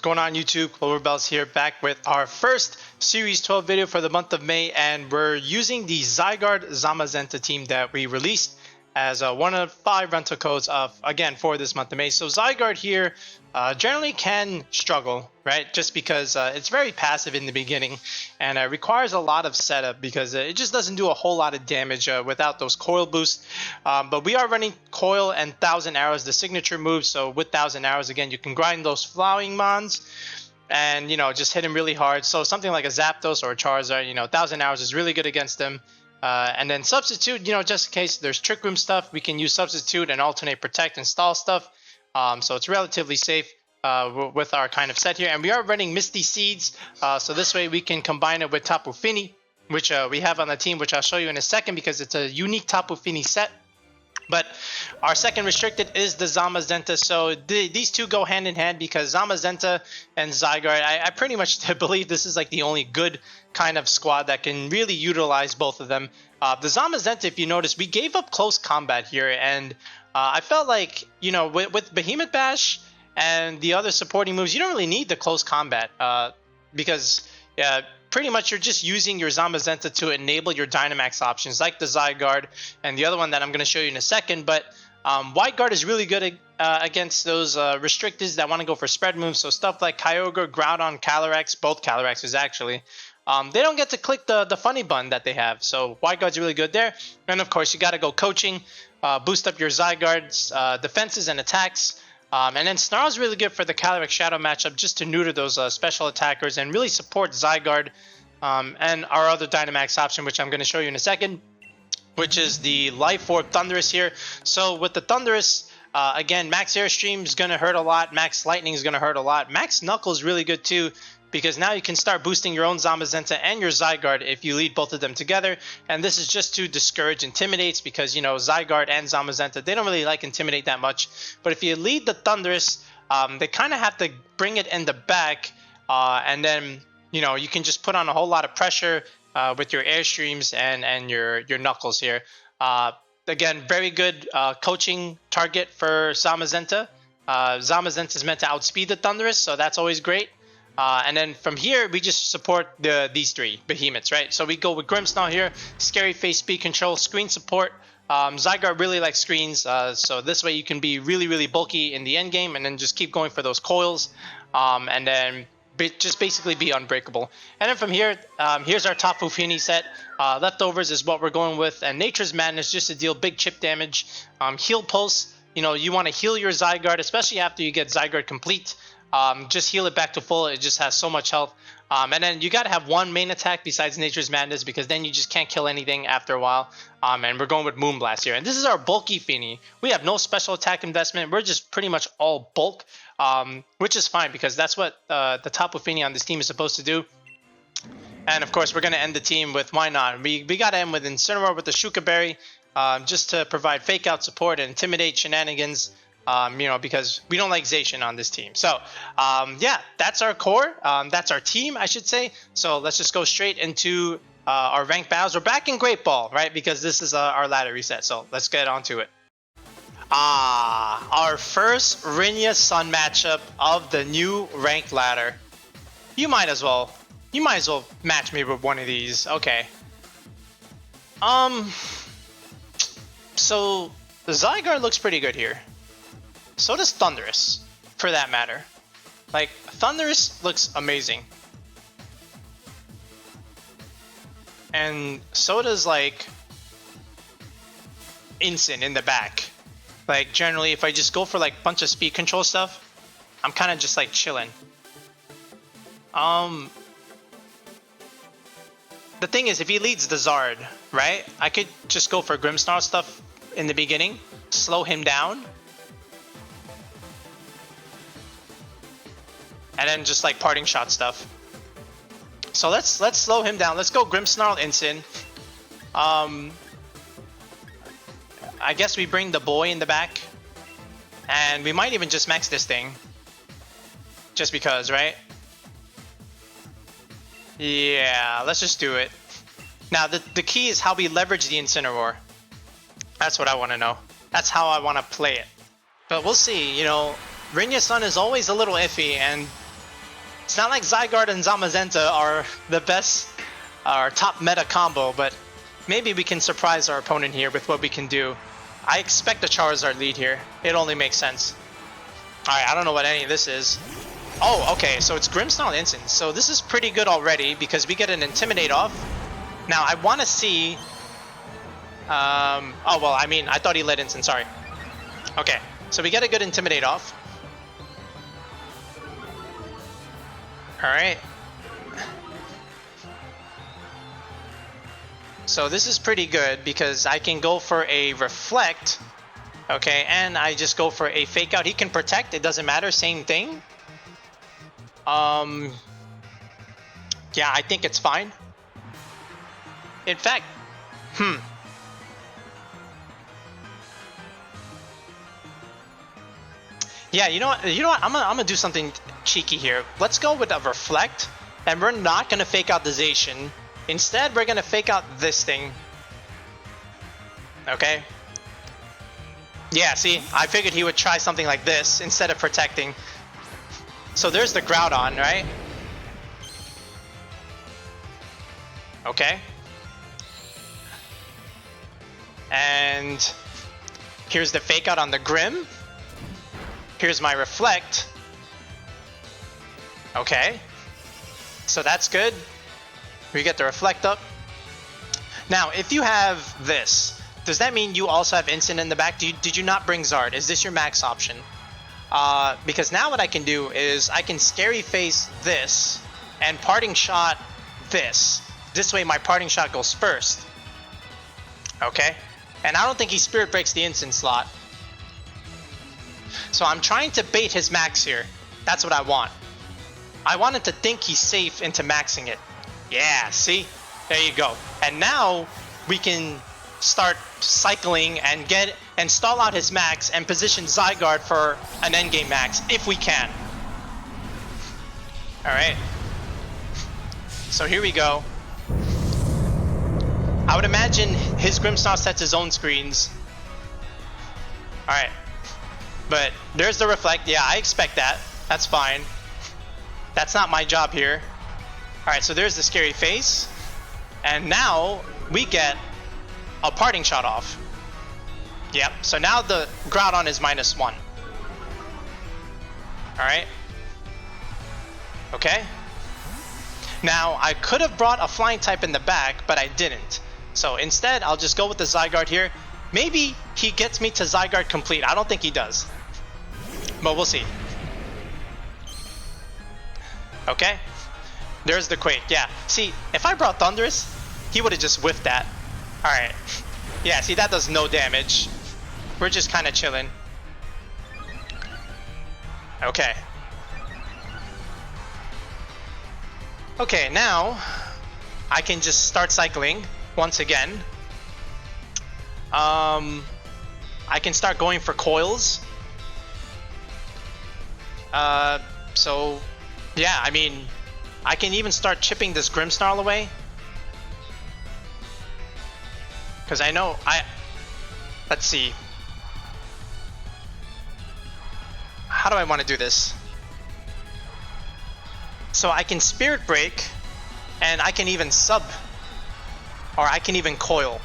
What's going on YouTube? Cloverbells here, back with our first Series 12 video for the month of May, and we're using the Zygarde Zamazenta team that we released as one of 5 rental codes for this month of May. So Zygarde here generally can struggle, right? Just because it's very passive in the beginning and requires a lot of setup because it just doesn't do a whole lot of damage without those coil boosts. But we are running coil and 1000 arrows, the signature move. So with 1000 arrows, again, you can grind those flowering mons and, you know, just hit him really hard. So something like a Zapdos or a Charizard, you know, 1000 arrows is really good against them. And then substitute, you know, just in case there's trick room stuff, we can use substitute and alternate protect and stall stuff. So it's relatively safe with our kind of set here. And we are running Misty Seeds, so this way we can combine it with Tapu Fini, which we have on the team, which I'll show you in a second because it's a unique Tapu Fini set. But our second restricted is the Zamazenta, so these two go hand in hand because Zamazenta and Zygarde, I pretty much believe this is like the only good kind of squad that can really utilize both of them. The Zamazenta, if you notice, we gave up close combat here, and I felt like, you know, with Behemoth Bash and the other supporting moves, you don't really need the close combat because pretty much you're just using your Zamazenta to enable your Dynamax options like the Zygarde and the other one that I'm going to show you in a second. But White Guard is really good against those restricteds that want to go for spread moves. So stuff like Kyogre, Groudon, Calyrex, both Calyrex actually. They don't get to click the funny button that they have. So White Guard's really good there. And of course you got to go coaching, boost up your Zygarde's defenses and attacks. And then Snarl's really good for the Calyrex Shadow matchup just to neuter those special attackers and really support Zygarde and our other Dynamax option, which I'm going to show you in a second, which is the Life Orb Thundurus here. So with the Thundurus, again, Max Airstream is going to hurt a lot. Max Lightning is going to hurt a lot. Max Knuckle is really good too, because now you can start boosting your own Zamazenta and your Zygarde if you lead both of them together. And this is just to discourage Intimidates because, you know, Zygarde and Zamazenta, they don't really like Intimidate that much. But if you lead the Thundurus, they kind of have to bring it in the back. And then, you know, you can just put on a whole lot of pressure with your Airstreams and your Knuckles here. Again, very good coaching target for Zamazenta. Zamazenta is meant to outspeed the Thundurus, so that's always great. And then from here, we just support these 3 behemoths, right? So we go with Grimmsnarl here, scary face, speed control, screen support. Zygarde really likes screens, so this way you can be really, really bulky in the end game and then just keep going for those coils, and then just basically be unbreakable. And then from here, here's our Tapu Fini set. Leftovers is what we're going with, and Nature's Madness just to deal big chip damage. Heal Pulse, you know, you want to heal your Zygarde, especially after you get Zygarde complete. Just heal it back to full. It just has so much health. And then you got to have one main attack besides Nature's Madness because then you just can't kill anything after a while. And we're going with Moonblast here. And this is our bulky Fini. We have no special attack investment. We're just pretty much all bulk, which is fine because that's what the Tapu Fini on this team is supposed to do. And of course, we're going to end the team with, why not? We got to end with Incineroar with the Shuka Berry just to provide fake out support and intimidate shenanigans. You know, because we don't like Zacian on this team. So, yeah, that's our core. That's our team, I should say. So let's just go straight into our ranked battles. We're back in Great Ball, right? Because this is our ladder reset. So let's get on to it. Our first Rinya Sun matchup of the new ranked ladder. You might as well match me with one of these. Okay. So the Zygarde looks pretty good here. So does Thundurus, for that matter. Like, Thundurus looks amazing. And so does, like, Incin in the back. Like, generally, if I just go for, like, a bunch of speed control stuff, I'm kind of just, like, chilling. The thing is, if he leads the Zard, right? I could just go for Grimmsnarl stuff in the beginning, slow him down, and then just like parting shot stuff. So let's slow him down. Let's go Grimmsnarl Incin. I guess we bring the boy in the back, and we might even just max this thing, just because, right? Yeah, let's just do it. Now the key is how we leverage the Incineroar. That's what I want to know. That's how I want to play it. But we'll see. You know, Rinya Sun is always a little iffy, and It's not like Zygarde and Zamazenta are the best, our top meta combo, but maybe we can surprise our opponent here with what we can do. I expect a Charizard lead here. It only makes sense. Alright, I don't know what any of this is. Oh, okay, so it's Grimmsnarl Instant. So this is pretty good already because we get an Intimidate off. Now, I want to see... oh, well, I mean, I thought he led Instant, sorry. Okay, so we get a good Intimidate off. Alright. So this is pretty good because I can go for a Reflect. Okay, and I just go for a Fake Out. He can Protect, it doesn't matter, same thing. Yeah, I think it's fine. In fact, yeah, you know what? I'm gonna do something cheeky here. Let's go with a Reflect, and we're not gonna fake out the Zacian. Instead, we're gonna fake out this thing. Okay. Yeah, see, I figured he would try something like this instead of protecting. So there's the Groudon, right? Okay. And here's the Fake Out on the Grimm. Here's my Reflect. Okay. So that's good. We get the Reflect up. Now, if you have this, does that mean you also have Instant in the back? Did you not bring Zard? Is this your max option? Because now what I can do is I can Scary Face this and Parting Shot this. This way my Parting Shot goes first. Okay? And I don't think he Spirit Breaks the Instant slot. So I'm trying to bait his max here. That's what I want. I want him to think he's safe into maxing it. Yeah, see? There you go. And now we can start cycling and stall out his max and position Zygarde for an endgame max if we can. Alright. So here we go. I would imagine his Grimmsnarl sets his own screens. Alright. But there's the Reflect. Yeah, I expect that. That's fine. That's not my job here. Alright, so there's the Scary Face. And now we get a Parting Shot off. Yep, so now the Groudon is -1. Alright. Okay. Now, I could have brought a Flying type in the back, but I didn't. So instead, I'll just go with the Zygarde here. Maybe he gets me to Zygarde complete. I don't think he does. But we'll see. Okay. There's the Quake, yeah. See, if I brought Thundurus, he would have just whiffed that. Alright. Yeah, see, that does no damage. We're just kind of chilling. Okay. Okay, now I can just start cycling once again. I can start going for coils. So, yeah, I mean, I can even start chipping this Grimmsnarl away. Because I know let's see. How do I want to do this? So I can Spirit Break, and I can even sub, or I can even coil.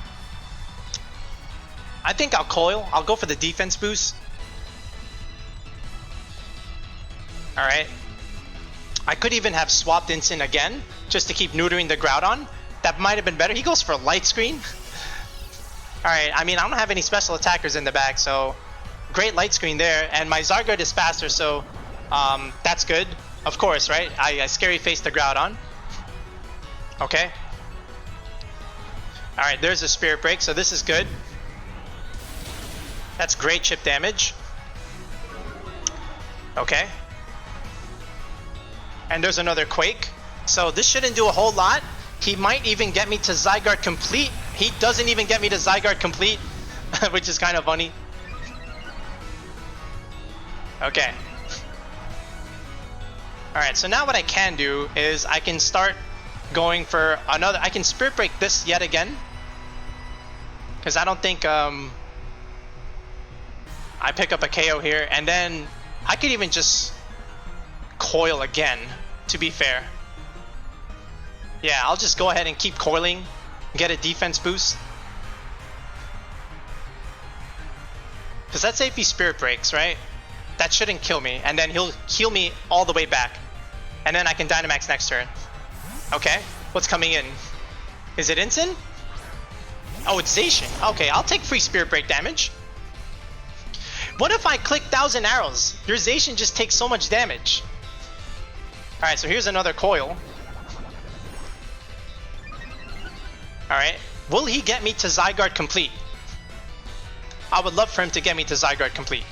I think I'll coil. I'll go for the defense boost. Alright. I could even have swapped Instant again, just to keep neutering the Groudon. That might have been better. He goes for Light Screen. Alright, I mean, I don't have any special attackers in the back, so great Light Screen there. And my Zygarde is faster, so that's good. Of course, right? I Scary Face the Groudon. Okay. Alright, there's a Spirit Break, so this is good. That's great chip damage. Okay. And there's another Quake. So this shouldn't do a whole lot. He might even get me to Zygarde complete. He doesn't even get me to Zygarde complete, which is kind of funny. Okay. Alright, so now what I can do is I can start going for another... I can Spirit Break this yet again. Because I don't think I pick up a KO here. And then I could even just coil again. to be fair. Yeah, I'll just go ahead and keep coiling, get a defense boost. Because let's say if he Spirit Breaks, right? That shouldn't kill me, and then he'll heal me all the way back. And then I can Dynamax next turn. Okay, what's coming in? Is it Incin? Oh, it's Zacian. Okay, I'll take free Spirit Break damage. What if I click 1,000 Arrows? Your Zacian just takes so much damage. Alright, so here's another coil. Alright, will he get me to Zygarde complete? I would love for him to get me to Zygarde complete.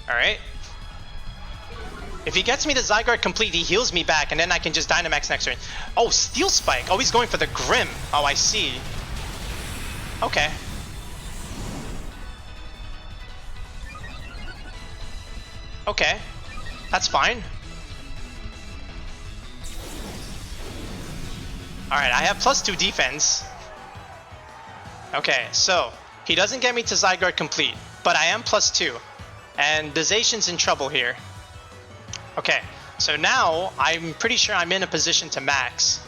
Alright. If he gets me to Zygarde complete, he heals me back, and then I can just Dynamax next turn. Oh, Steel Spike. Oh, he's going for the Grim. Oh, I see. Okay. Okay. That's fine. Alright, I have +2 defense. Okay, so he doesn't get me to Zygarde complete, but I am +2. And the Zacian's in trouble here. Okay, so now I'm pretty sure I'm in a position to max,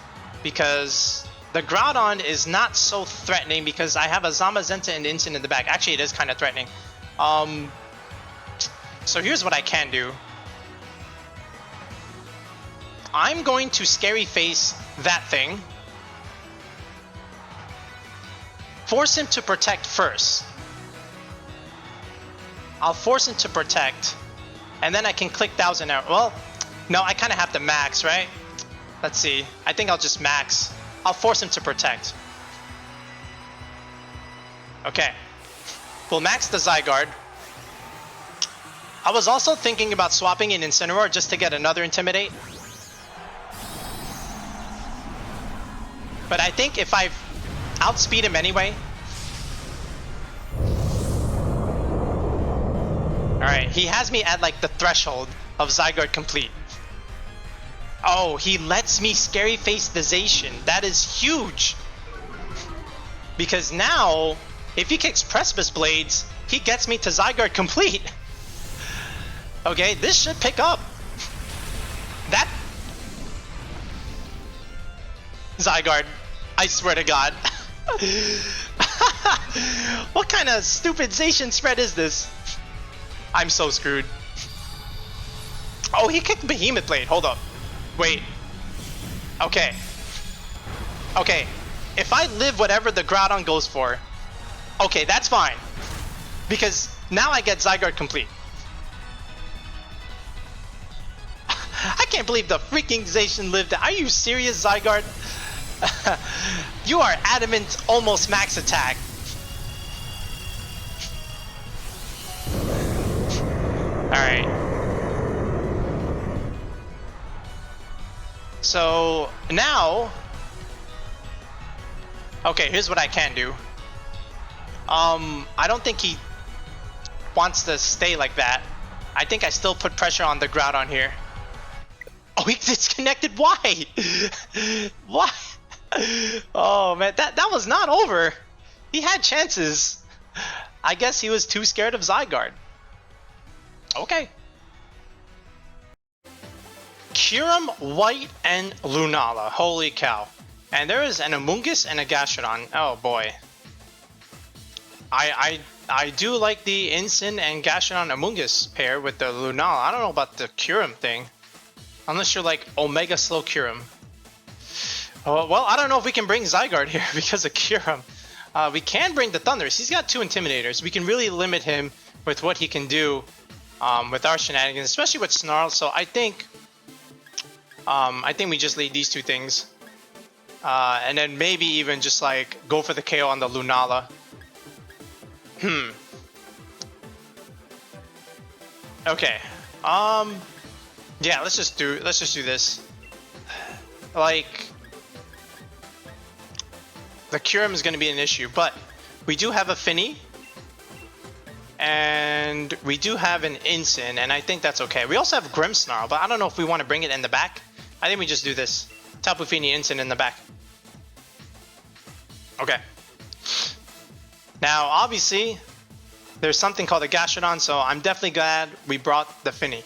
because the Groudon is not so threatening because I have a Zamazenta and Incin in the back. Actually, it is kind of threatening. So here's what I can do. I'm going to Scary Face that thing. Force him to protect first. I'll force him to protect. And then I can click 1,000 Arrows. Well, no, I kind of have to max, right? Let's see. I think I'll just max. I'll force him to protect. Okay. We'll max the Zygarde. I was also thinking about swapping in Incineroar just to get another Intimidate. But I think if I outspeed him anyway. Alright, he has me at like the threshold of Zygarde complete. Oh, he lets me Scary Face the Zacian. That is huge. Because now, if he kicks Precipice Blades, he gets me to Zygarde complete. Okay, this should pick up. That Zygarde, I swear to God. What kind of stupid Zacian spread is this? I'm so screwed. Oh, he kicked Behemoth Blade. Hold up. Wait. Okay. Okay. If I live whatever the Groudon goes for, okay, that's fine. Because now I get Zygarde complete. I can't believe the freaking Zacian lived. Are you serious, Zygarde? You are adamant, almost max attack. Alright. So now, okay, here's what I can do. I don't think he wants to stay like that. I think I still put pressure on the Groudon here. Oh, he disconnected. Why? Why? Oh man, that was not over. He had chances. I guess he was too scared of Zygarde. Okay. Kyurem, White, and Lunala. Holy cow. And there is an Amoongus and a Gastrodon. Oh boy. I do like the Incin and Gastrodon Amoongus pair with the Lunala. I don't know about the Kyurem thing. Unless you're like Omega Slow Kyurem. Oh, well, I don't know if we can bring Zygarde here because of Kyurem. We can bring the Thundurus. He's got 2 Intimidators. We can really limit him with what he can do with our shenanigans, especially with Snarl. So I think we just lead these 2 things. And then maybe even just like go for the KO on the Lunala. Okay. Yeah, let's just do this. Like, the Kyurem is going to be an issue, but we do have a Finny, and we do have an Incin, and I think that's okay. We also have Grimmsnarl, but I don't know if we want to bring it in the back. I think we just do this. Tapu Fini, Incin in the back. Okay. Now, obviously, there's something called a Gastrodon, so I'm definitely glad we brought the Finny.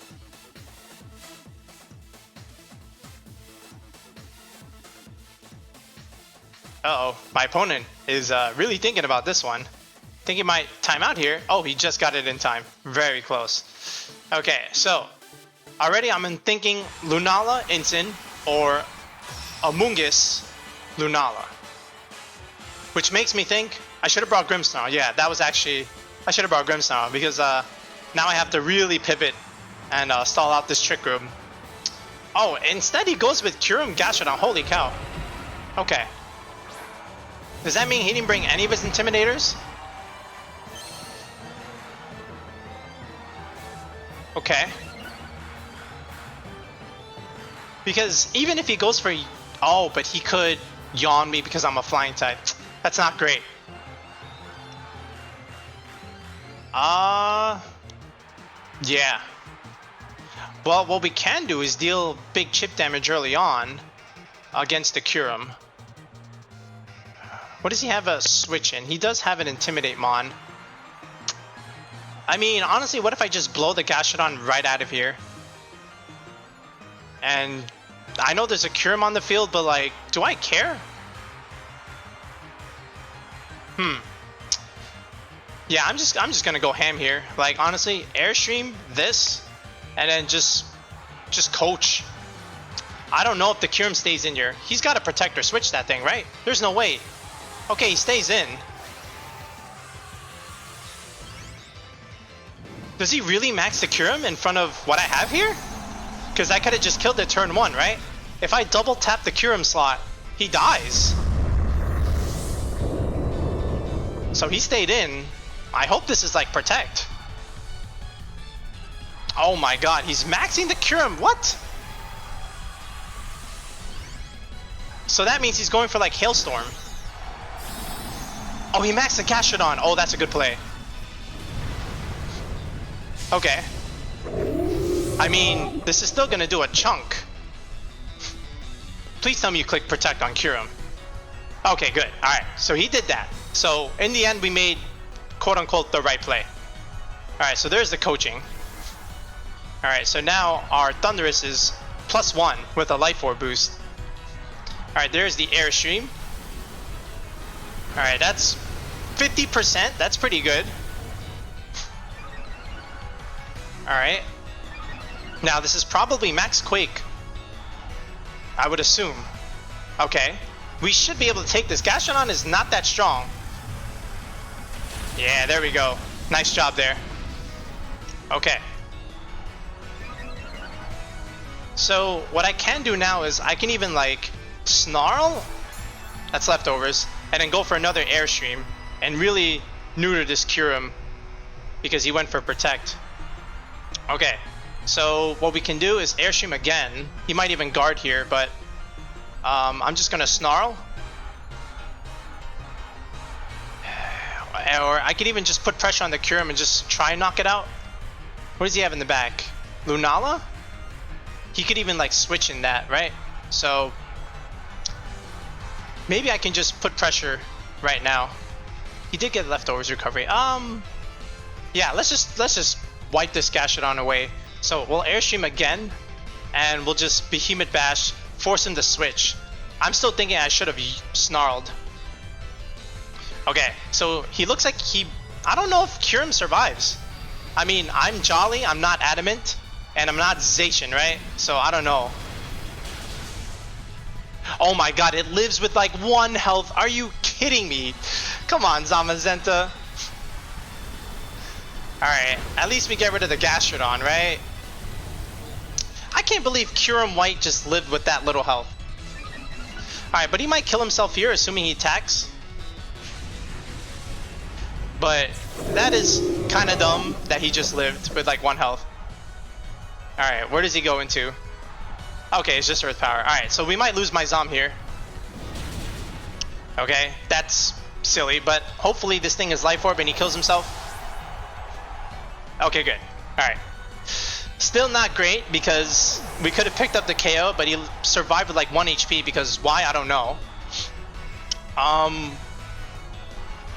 Uh-oh, my opponent is really thinking about this one. Think he might time out here. Oh, he just got it in time. Very close. Okay, so already I'm thinking Lunala, Incin, or Amoongus, Lunala. Which makes me think I should have brought Grimmsnarl. Yeah, that was actually... I should have brought Grimmsnarl because now I have to really pivot and stall out this Trick Room. Oh, instead he goes with Kyurem-Gastrodon. Holy cow. Okay. Does that mean he didn't bring any of his Intimidators? Okay. Because even if he goes for... Oh, but he could yawn me because I'm a flying type. That's not great. Yeah. Well, what we can do is deal big chip damage early on against the Kyurem. What does he have a switch in? He does have an Intimidate Mon. I mean, honestly, what if I just blow the Gastrodon right out of here? And I know there's a Kyurem on the field, but like, do I care? Yeah, I'm just gonna go ham here. Like, honestly, Airstream this, and then just coach. I don't know if the Kyurem stays in here. He's got a Protector switch that thing, right? There's no way. Okay, he stays in. Does he really max the Kyurem in front of what I have here? Because I could have just killed it turn 1, right? If I double tap the Kyurem slot, he dies. So he stayed in. I hope this is like Protect. Oh my god, he's maxing the Kyurem. What? So that means he's going for like Hailstorm. Oh, he maxed the Gastrodon. Oh, that's a good play. Okay. I mean, this is still gonna do a chunk. Please tell me you click Protect on Kyurem. Okay, good. Alright, so he did that. So, in the end, we made, quote-unquote, the right play. Alright, so there's the coaching. Alright, so now our Thundurus is +1 with a Life Orb boost. Alright, there's the Airstream. Alright, that's 50%. That's pretty good. Alright. Now, this is probably Max Quake. I would assume. Okay. We should be able to take this. Gastrodon is not that strong. Yeah, there we go. Nice job there. Okay. So, what I can do now is I can even, like, Snarl? That's leftovers. And then go for another Airstream. And really neuter this Kyurem. Because he went for Protect. Okay. So, what we can do is Airstream again. He might even guard here, but... I'm just gonna Snarl. Or I could even just put pressure on the Kyurem and just try and knock it out. What does he have in the back? Lunala? He could even like switch in that, right? So maybe I can just put pressure right now. He did get leftovers recovery. Yeah, let's just wipe this Gastrodon away. So we'll Airstream again, and we'll just Behemoth Bash, force him to switch. I'm still thinking I should have Snarled. Okay, so he looks like I don't know if Kyurem survives. I mean, I'm Jolly, I'm not Adamant, and I'm not Zacian, right? So I don't know. Oh my god, it lives with like 1 health. Are you kidding me? Come on, Zamazenta. Alright, at least we get rid of the Gastrodon, right? I can't believe Kyurem White just lived with that little health. Alright, but he might kill himself here, assuming he attacks. But that is kind of dumb that he just lived with like 1 health. Alright, where does he go into? Okay, it's just Earth Power. Alright, so we might lose my Zom here. Okay, that's silly, but hopefully this thing is Life Orb and he kills himself. Okay, good. Alright. Still not great because we could have picked up the KO, but he survived with like 1 HP because why, I don't know.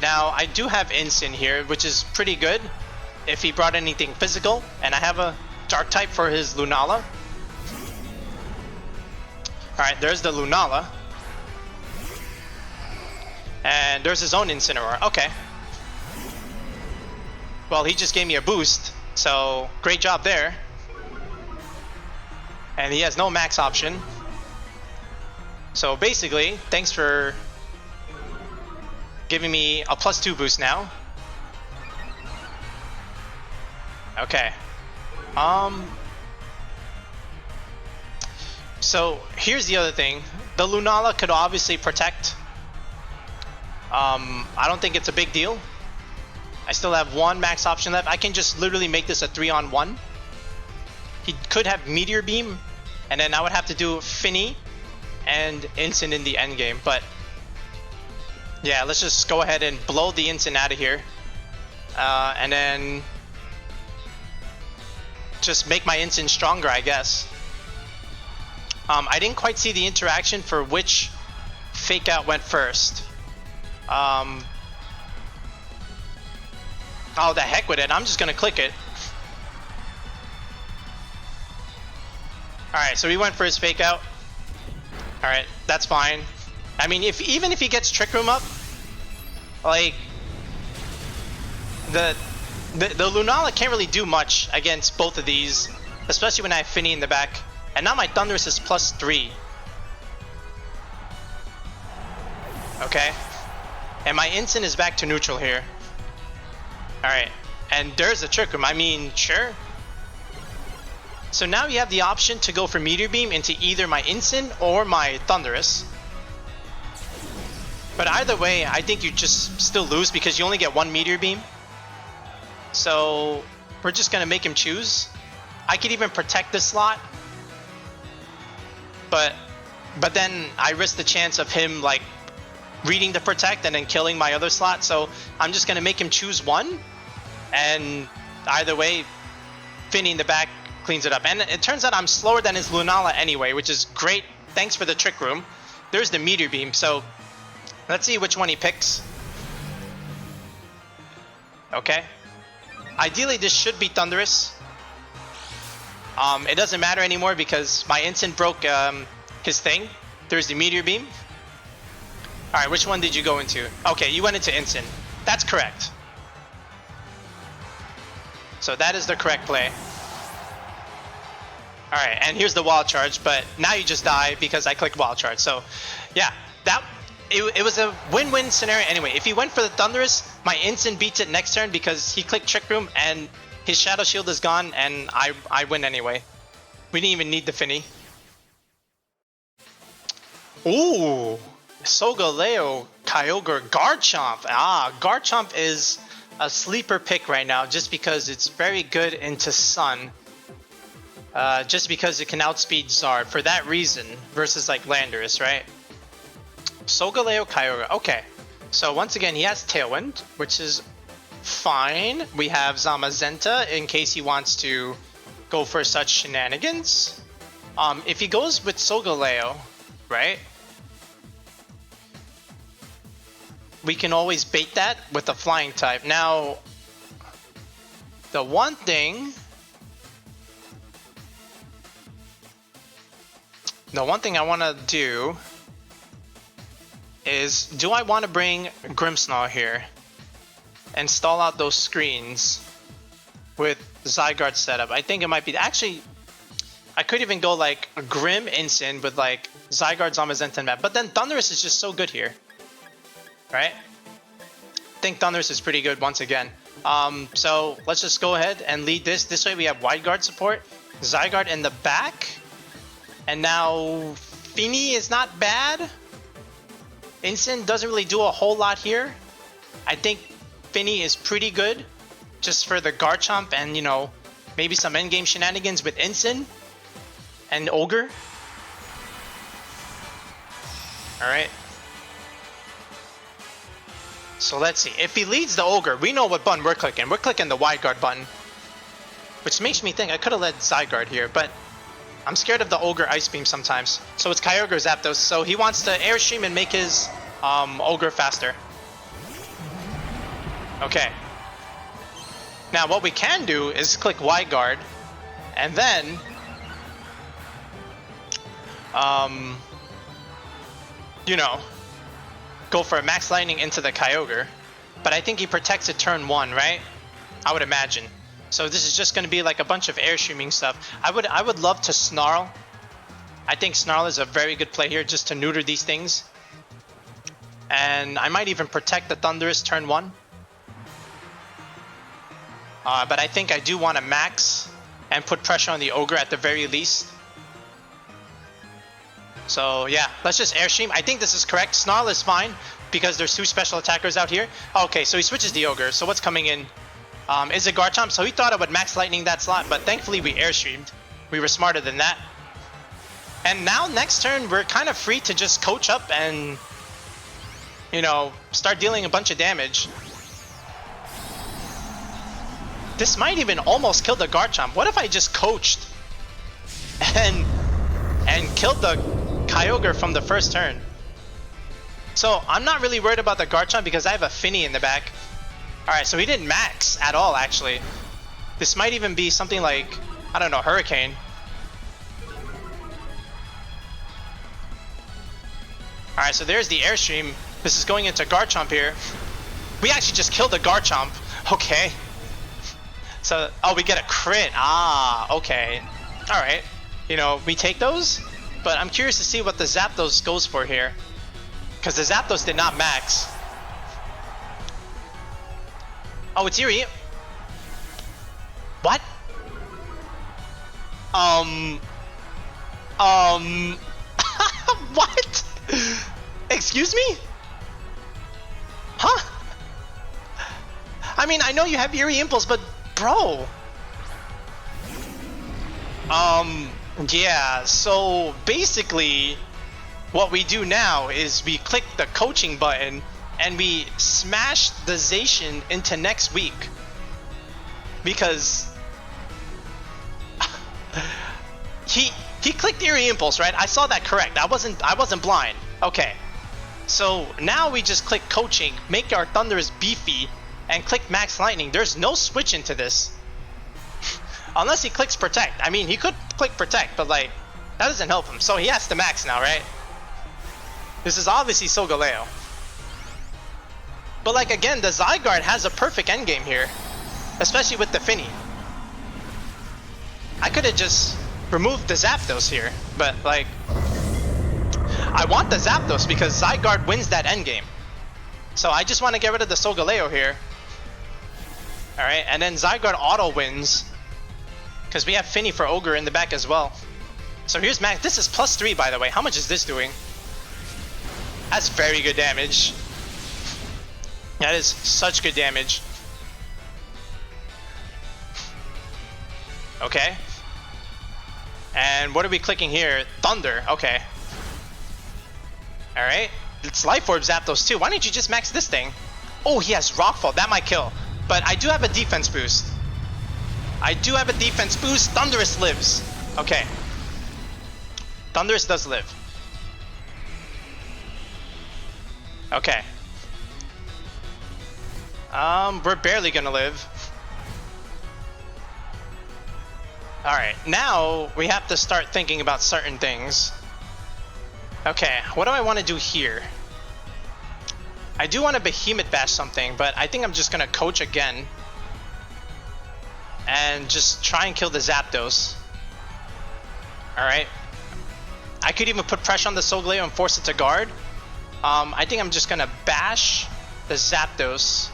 Now, I do have Incin here, which is pretty good if he brought anything physical, and I have a Dark type for his Lunala. Alright, there's the Lunala. And there's his own Incineroar. Okay. Well, he just gave me a boost, so great job there. And he has no max option. So basically, thanks for giving me a +2 boost now. Okay. So here's the other thing. The Lunala could obviously protect. I don't think it's a big deal. I still have one max option left. I can just literally make this a 3-on-1. He could have Meteor Beam, and then I would have to do Finny and Incin in the end game. But yeah, let's just go ahead and blow the Incin out of here, and then just make my Incin stronger, I guess. I didn't quite see the interaction for which fake out went first. Oh, the heck with it. I'm just gonna click it. Alright, so he went for his fake out. Alright, that's fine. I mean, even if he gets Trick Room up, like, the Lunala can't really do much against both of these, especially when I have Finny in the back. And now my Thundurus is +3. Okay. And my Incin is back to neutral here. Alright. And there's a Trick Room. I mean, sure. So now you have the option to go for Meteor Beam into either my Incin or my Thundurus. But either way, I think you just still lose because you only get one Meteor Beam. So we're just going to make him choose. I could even protect this slot. But then I risk the chance of him like reading the protect and then killing my other slot. So I'm just going to make him choose one. And either way, Finny in the back cleans it up. And it turns out I'm slower than his Lunala anyway, which is great. Thanks for the Trick Room. There's the Meteor Beam. So let's see which one he picks. Okay. Ideally, this should be Thundurus. It doesn't matter anymore because my Incin broke his thing. There's the Meteor Beam. Alright, which one did you go into? Okay, you went into Incin. That's correct. So that is the correct play. Alright, and here's the Wild Charge, but now you just die because I clicked Wild Charge. So, yeah, it was a win-win scenario anyway. If he went for the Thundurus, my Incin beats it next turn because he clicked Trick Room and his Shadow Shield is gone and I win anyway. We didn't even need the Finny. Ooh, Solgaleo, Kyogre, Garchomp. Ah, Garchomp is a sleeper pick right now just because it's very good into Sun. Just because it can outspeed Zard for that reason versus like Landorus, right? Solgaleo, Kyogre. Okay, so once again he has Tailwind, which is fine. We have Zamazenta in case he wants to go for such shenanigans. If he goes with Solgaleo, right? We can always bait that with a flying type. Now, the one thing I want to do is, do I want to bring Grimmsnarl here and stall out those screens with Zygarde setup? I think it might be, actually, I could even go like a Grim Incin with like Zygarde Zamazenta and Max, but then Thundurus is just so good here, right? I think Thundurus is pretty good once again. So let's just go ahead and lead this. This way we have Wide Guard support, Zygarde in the back, and now Finny is not bad. Incin doesn't really do a whole lot here. I think Finny is pretty good just for the Garchomp and, you know, maybe some endgame shenanigans with Incin and Ogre. Alright. So let's see. If he leads the Ogre, we know what button we're clicking. We're clicking the Wide Guard button. Which makes me think I could have led Zygarde here, but I'm scared of the Ogre Ice Beam sometimes. So it's Kyogre Zapdos. So he wants to Airstream and make his Ogre faster. Okay. Now what we can do is click Wide Guard, and then you know, go for a Max Lightning into the Kyogre. But I think he protects it turn 1, right? I would imagine. So this is just going to be like a bunch of airstreaming stuff. I would love to Snarl. I think Snarl is a very good play here just to neuter these things. And I might even protect the Thundurus turn 1. But I think I do want to Max and put pressure on the Ogre at the very least. So yeah, let's just Airstream. I think this is correct. Snarl is fine because there's 2 special attackers out here. Okay, so he switches the Ogre. So what's coming in? Is it Garchomp? So he thought I would Max Lightning that slot, but thankfully we Airstreamed. We were smarter than that. And now next turn, we're kind of free to just coach up and, you know, start dealing a bunch of damage. This might even almost kill the Garchomp. What if I just coached and killed the Kyogre from the first turn? So I'm not really worried about the Garchomp because I have a Finny in the back. Alright, so he didn't max at all actually. This might even be something like, I don't know, Hurricane. Alright, so there's the Airstream. This is going into Garchomp here. We actually just killed the Garchomp. Okay. So, oh, we get a crit. Ah, okay. Alright. You know, we take those, but I'm curious to see what the Zapdos goes for here. Because the Zapdos did not max. Oh, it's Eerie. What? What? Excuse me? Huh? I mean, I know you have Eerie Impulse, but bro. Yeah, so basically what we do now is we click the coaching button and we smash the Zacian into next week. Because he clicked Eerie Impulse, right? I saw that correct. I wasn't blind. Okay. So now we just click coaching, make our Thundurus beefy, and click Max Lightning. There's no switch into this. Unless he clicks Protect. I mean, he could click Protect, but like, that doesn't help him. So he has to max now, right? This is obviously Solgaleo. But like, again, the Zygarde has a perfect endgame here. Especially with the Finny. I could have just removed the Zapdos here. But like, I want the Zapdos because Zygarde wins that endgame. So I just want to get rid of the Solgaleo here. Alright, and then Zygarde auto wins. Because we have Finny for Ogre in the back as well. So here's Max. This is +3, by the way. How much is this doing? That's very good damage. That is such good damage. Okay. And what are we clicking here? Thunder. Okay. Alright. It's Life Orb Zapdos too. Why don't you just max this thing? Oh, he has Rockfall. That might kill. But I do have a defense boost. I do have a defense boost. Thundurus lives. Okay. Thundurus does live. Okay. We're barely gonna live. Alright, now we have to start thinking about certain things. Okay, what do I want to do here? I do want to Behemoth Bash something, but I think I'm just gonna coach again. And just try and kill the Zapdos. Alright. I could even put pressure on the Solgaleo and force it to guard. I think I'm just gonna bash the Zapdos.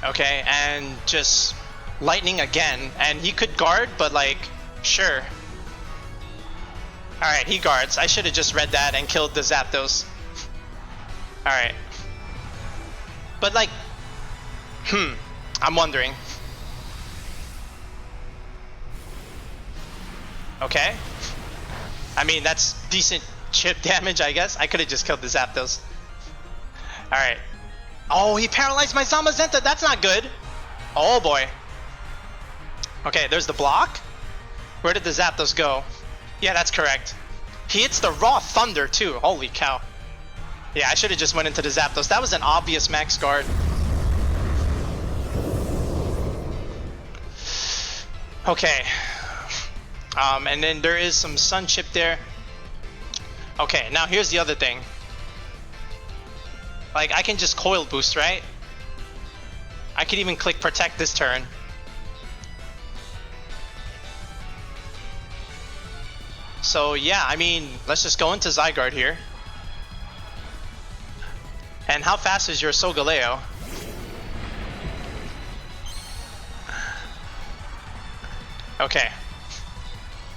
Okay, and just lightning again. And he could guard, but like, sure. Alright, he guards. I should have just read that and killed the Zapdos. Alright. But like, I'm wondering. Okay. I mean, that's decent chip damage, I guess. I could have just killed the Zapdos. Alright. Oh, he paralyzed my Zamazenta. That's not good. Oh, boy. Okay, there's the block. Where did the Zapdos go? Yeah, that's correct. He hits the raw thunder, too. Holy cow. Yeah, I should have just went into the Zapdos. That was an obvious max guard. Okay. And then there is some Sun Chip there. Okay, now here's the other thing. Like, I can just coil boost, right? I could even click protect this turn. So yeah, I mean, let's just go into Zygarde here. And how fast is your Solgaleo? Okay.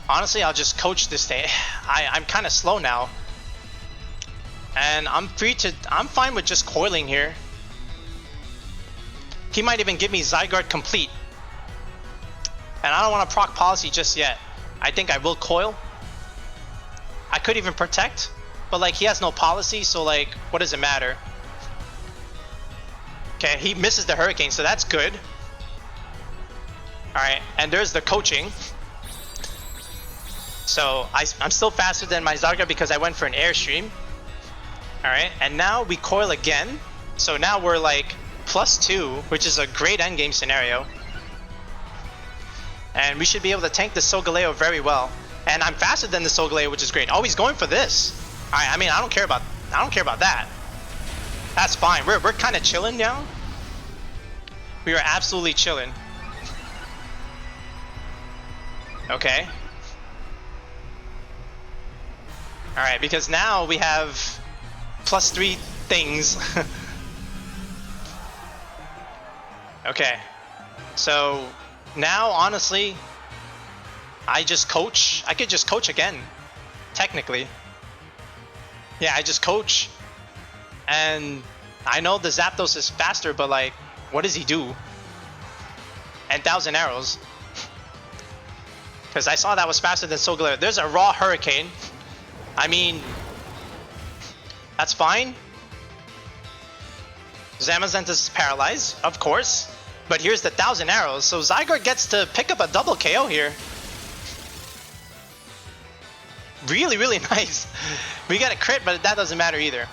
Honestly, I'll just coach this thing. I'm kind of slow now. And I'm fine with just coiling here. He might even give me Zygarde complete. And I don't want to proc policy just yet. I think I will coil. I could even protect. But like, he has no policy, so like, what does it matter? Okay, he misses the Hurricane, so that's good. Alright, and there's the coaching. So I'm still faster than my Zygarde because I went for an Airstream. Alright, and now we coil again. So now we're like +2, which is a great endgame scenario. And we should be able to tank the Solgaleo very well. And I'm faster than the Solgaleo, which is great. Oh, he's going for this. Alright, I mean, I don't care about that. That's fine. We're kind of chilling now. We are absolutely chilling. Okay. Alright, because now we have +3 things. Okay. So now, honestly, I just coach. I could just coach again, technically. Yeah, I just coach. And I know the Zapdos is faster, but like, what does he do? And 1,000 arrows. Because I saw that was faster than Solgaleo. There's a raw Hurricane. I mean, that's fine. Zamazenta's paralyzed, of course. But here's the 1,000 arrows. So Zygarde gets to pick up a double KO here. Really, really nice. We got a crit, but that doesn't matter either.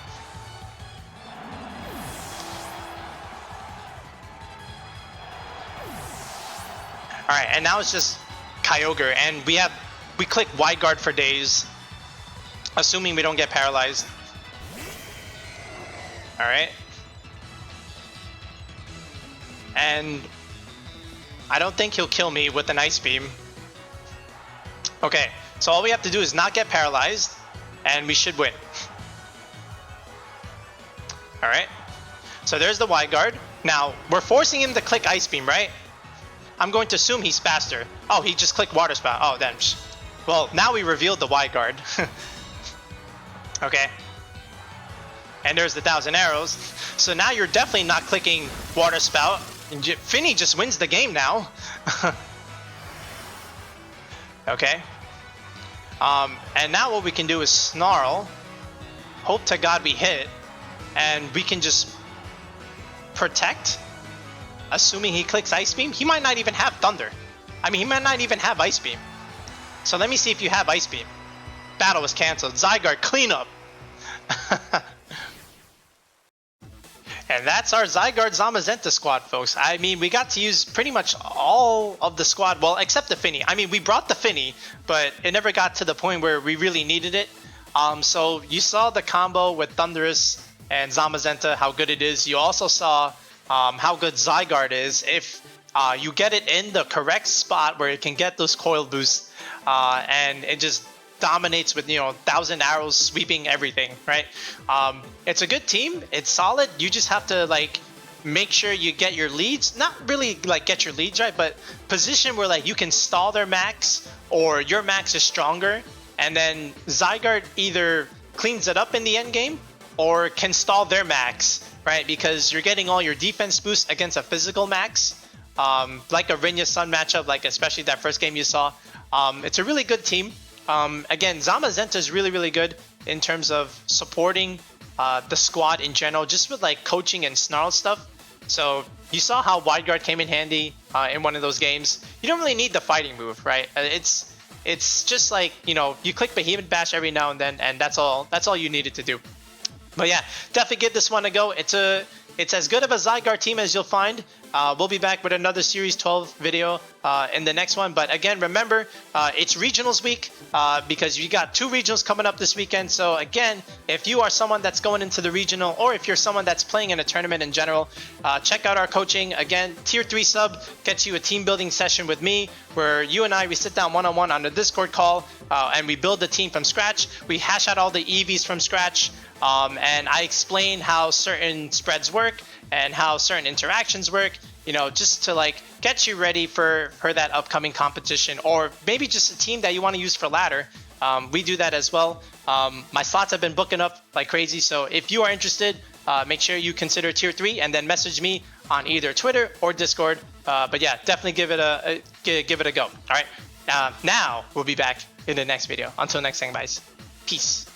Alright, and now it's just Kyogre, and we click wide guard for days, assuming we don't get paralyzed. Alright. And I don't think he'll kill me with an Ice Beam. Okay, so all we have to do is not get paralyzed, and we should win. Alright. So there's the wide guard. Now, we're forcing him to click Ice Beam, right? I'm going to assume he's faster. Oh, he just clicked Water Spout. Oh, then. Well, now we revealed the wide guard. Okay. And there's the 1,000 arrows. So now you're definitely not clicking Water Spout. Finny just wins the game now. Okay. And now what we can do is Snarl. Hope to God we hit. And we can just protect. Assuming he clicks Ice Beam. He might not even have Thunder. I mean, he might not even have Ice Beam. So let me see if you have Ice Beam. Battle was cancelled. Zygarde cleanup. And that's our Zygarde Zamazenta squad, folks. I mean, we got to use pretty much all of the squad. Well, except the Finny. I mean, we brought the Finny, but it never got to the point where we really needed it. So you saw the combo with Thundurus and Zamazenta, how good it is. You also saw how good Zygarde is if you get it in the correct spot where it can get those coil boosts, and it just dominates with 1,000 arrows sweeping everything, right? It's a good team. It's solid. You just have to like make sure you get your leads. Not really like get your leads right, but position where like you can stall their max or your max is stronger, and then Zygarde either cleans it up in the end game or can stall their max. Right, because you're getting all your defense boosts against a physical max, like a Rinya Sun matchup, like especially that first game you saw. It's a really good team. Again, Zamazenta is really, really good in terms of supporting the squad in general, just with like coaching and Snarl stuff. So you saw how Wide Guard came in handy in one of those games. You don't really need the fighting move, right? It's just like you click Behemoth Bash every now and then, and that's all you needed to do. But yeah, definitely give this one a go. It's as good of a Zygarde team as you'll find. we'll be back with another Series 12 video in the next one. But again, remember, it's regionals week because you got 2 regionals coming up this weekend. So again, if you are someone that's going into the regional, or if you're someone that's playing in a tournament in general, check out our coaching. Again, tier 3 sub gets you a team building session with me, where you and I, we sit down one-on-one on a Discord call, and we build the team from scratch. We hash out all the EVs from scratch, and I explain how certain spreads work and how certain interactions work, you know, just to like get you ready for that upcoming competition, or maybe just a team that you want to use for ladder. We do that as well. My slots have been booking up like crazy, so if you are interested, make sure you consider tier 3 and then message me on either Twitter or Discord. But yeah, definitely give it a go. All right, now we'll be back in the next video. Until next time, guys, peace.